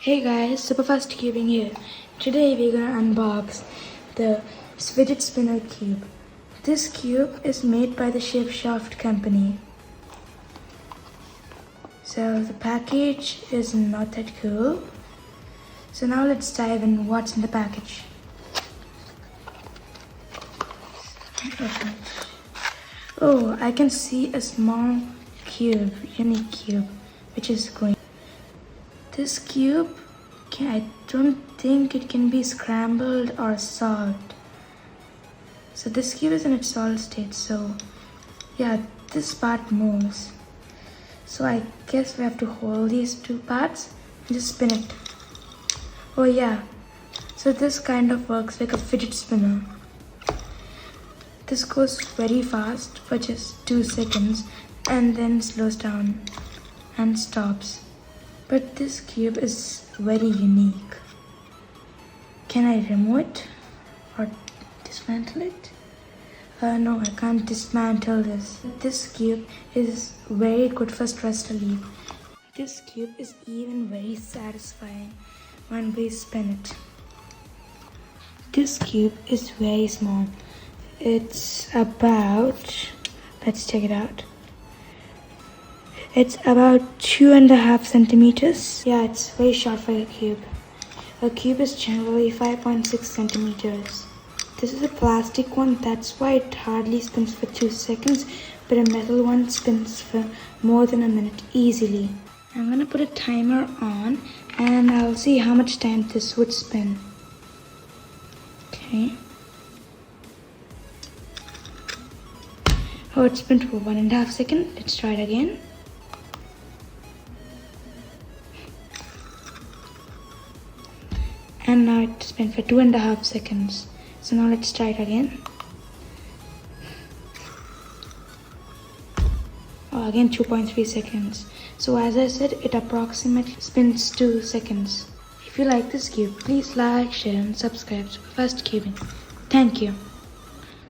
Hey guys, Superfast Cubing here. Today we're gonna unbox the fidget spinner cube. This cube is made by the Shaft company. So the package is not that cool. So now let's dive in what's in the package. Oh, I can see a small cube, unique cube, which is green. This cube, I don't think it can be scrambled or solved. So this cube is in its solid state. So yeah, this part moves. So I guess we have to hold these two parts and just spin it. Oh yeah, so this kind of works like a fidget spinner. This goes very fast for just 2 seconds and then slows down and stops. But this cube is very unique. Can I remove it or dismantle it? No, I can't dismantle this. This cube is very good for stress relief. This cube is even very satisfying when we spin it. This cube is very small. It's about, let's check it out. It's about 2.5 centimeters. Yeah, it's very short for a cube. A cube is generally 5.6 centimeters. This is a plastic one, that's why it hardly spins for 2 seconds, but a metal one spins for more than a minute easily. I'm gonna put a timer on and I'll see how much time this would spin. Okay. Oh, it's spun for 1.5 seconds. Let's try it again. And now it's spin for 2.5 seconds. So now let's try it again. Oh, again 2.3 seconds. So as I said, it approximately spins 2 seconds. If you like this cube, please like, share and subscribe to Fast Cubing. Thank you.